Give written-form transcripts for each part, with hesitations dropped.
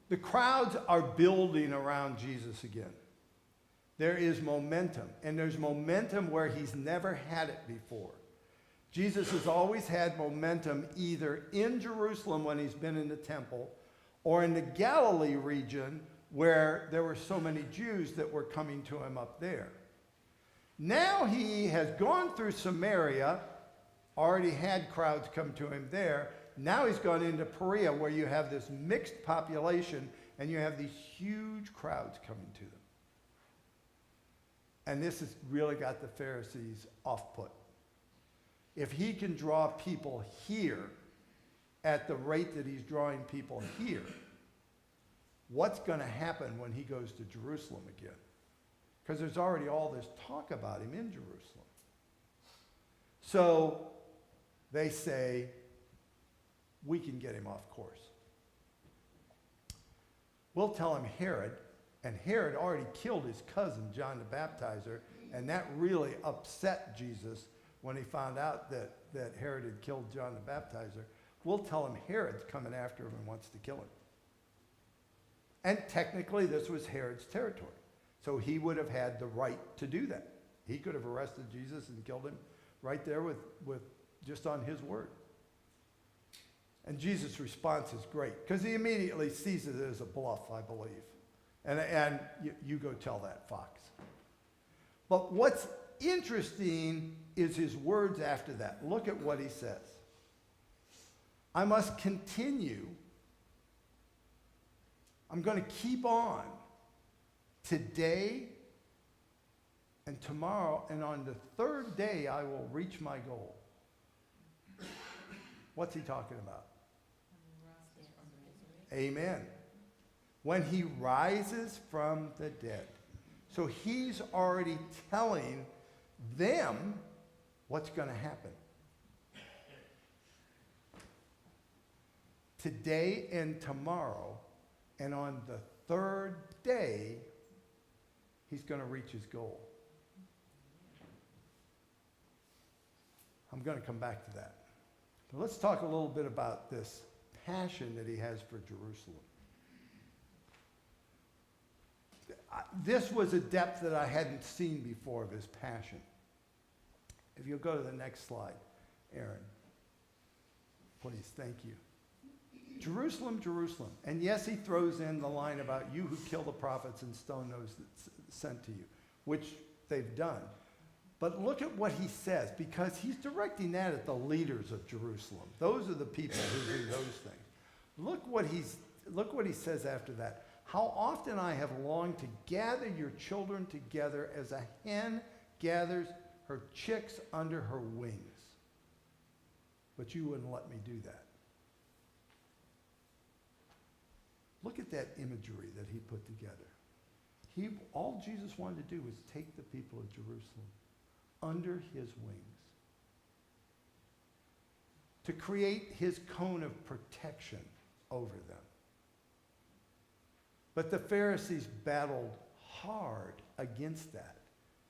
The crowds are building around Jesus again. There is momentum, and there's momentum where he's never had it before. Jesus has always had momentum either in Jerusalem when he's been in the temple or in the Galilee region where there were so many Jews that were coming to him up there. Now he has gone through Samaria, already had crowds come to him there. Now he's gone into Perea where you have this mixed population and you have these huge crowds coming to them. And this has really got the Pharisees off put. If he can draw people here at the rate that he's drawing people here, what's going to happen when he goes to Jerusalem again? Because there's already all this talk about him in Jerusalem. So they say, we can get him off course. We'll tell him Herod, and Herod already killed his cousin, John the Baptizer, and that really upset Jesus when he found out that Herod had killed John the Baptizer. We'll tell him Herod's coming after him and wants to kill him. And technically, this was Herod's territory. So he would have had the right to do that. He could have arrested Jesus and killed him right there with just on his word. And Jesus' response is great, because he immediately sees it as a bluff, I believe. And you go tell that fox. But what's interesting is his words after that. Look at what he says. I must continue. I'm going to keep on today and tomorrow, and on the third day I will reach my goal. What's he talking about? Amen. When he rises from the dead. So he's already telling them what's going to happen. Today and tomorrow, and on the third day, he's going to reach his goal. I'm going to come back to that. So let's talk a little bit about this passion that he has for Jerusalem. This was a depth that I hadn't seen before of his passion. If you'll go to the next slide, Aaron. Please, thank you. Jerusalem, Jerusalem. And yes, he throws in the line about you who kill the prophets and stone those that sent to you, which they've done. But look at what he says, because he's directing that at the leaders of Jerusalem. Those are the people who do those things. Look what he says after that. How often I have longed to gather your children together as a hen gathers her chicks under her wings. But you wouldn't let me do that. Look at that imagery that he put together. All Jesus wanted to do was take the people of Jerusalem under his wings, to create his cone of protection over them. But the Pharisees battled hard against that,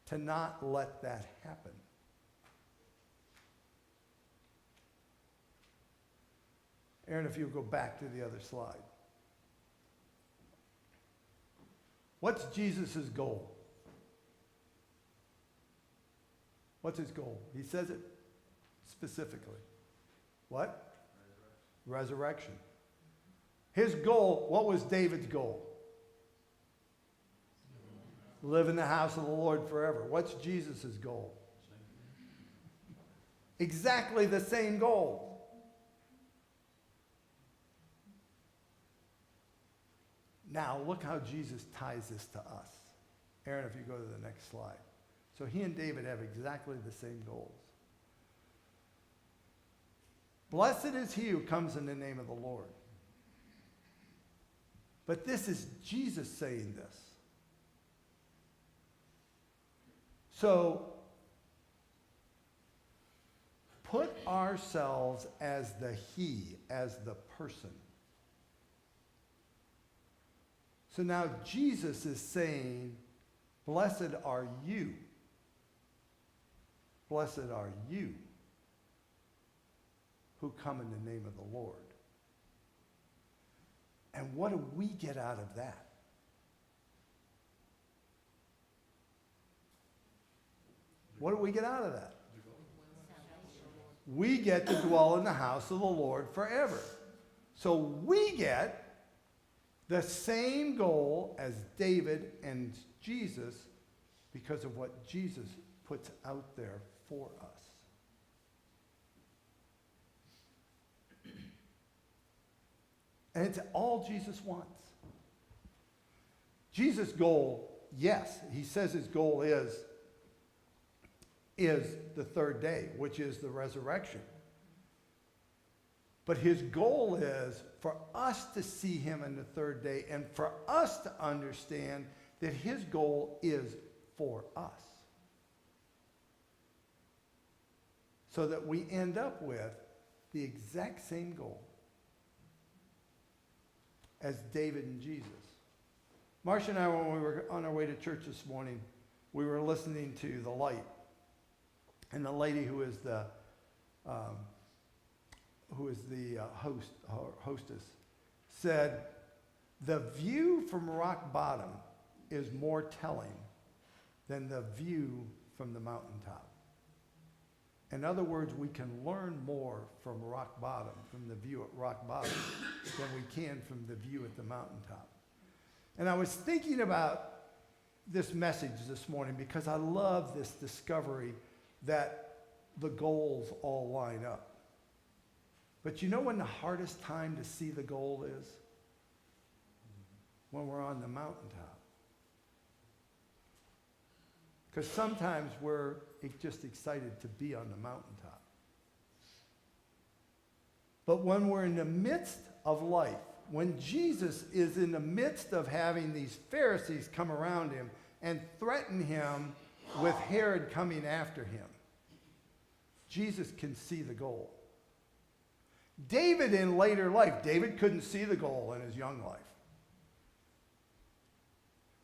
to not let that happen. Aaron, if you'll go back to the other slide. What's Jesus' goal? What's his goal? He says it specifically. What? Resurrection. His goal, what was David's goal? Live in the house of the Lord forever. What's Jesus' goal? Exactly the same goal. Now, look how Jesus ties this to us. Aaron, if you go to the next slide. So he and David have exactly the same goals. Blessed is he who comes in the name of the Lord. But this is Jesus saying this. So, put ourselves as the he, as the person. So now Jesus is saying, blessed are you. Blessed are you who come in the name of the Lord. And what do we get out of that? What do we get out of that? We get to dwell in the house of the Lord forever. So we get the same goal as David and Jesus because of what Jesus puts out there for us. And it's all Jesus wants. Jesus' goal, yes, he says his goal is the third day, which is the resurrection. But his goal is for us to see him in the third day and for us to understand that his goal is for us. So that we end up with the exact same goal as David and Jesus. Marcia and I, when we were on our way to church this morning, we were listening to The Light. And the lady who is the hostess said, the view from rock bottom is more telling than the view from the mountaintop. In other words, we can learn more from rock bottom, from the view at rock bottom, than we can from the view at the mountaintop. And I was thinking about this message this morning because I love this discovery that the goals all line up. But you know when the hardest time to see the goal is? When we're on the mountaintop. Because sometimes we're just excited to be on the mountaintop. But when we're in the midst of life, when Jesus is in the midst of having these Pharisees come around him and threaten him with Herod coming after him, Jesus can see the goal. David in later life, David couldn't see the goal in his young life.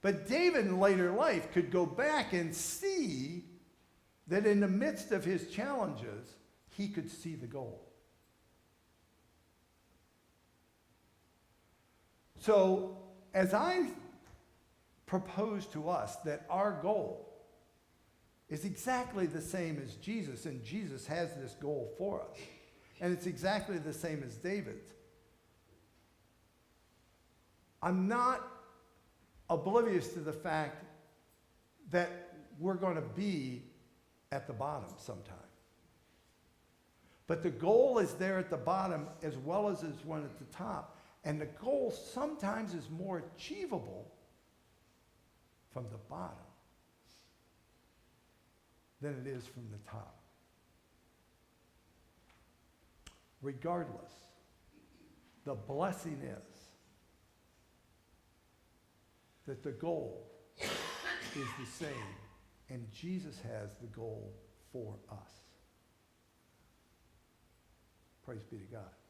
But David in later life could go back and see that in the midst of his challenges, he could see the goal. So, as I propose to us that our goal is exactly the same as Jesus, and Jesus has this goal for us, and it's exactly the same as David's, I'm not oblivious to the fact that we're going to be at the bottom sometime. But the goal is there at the bottom as well as there's one at the top. And the goal sometimes is more achievable from the bottom than it is from the top. Regardless, the blessing is that the goal is the same, and Jesus has the goal for us. Praise be to God.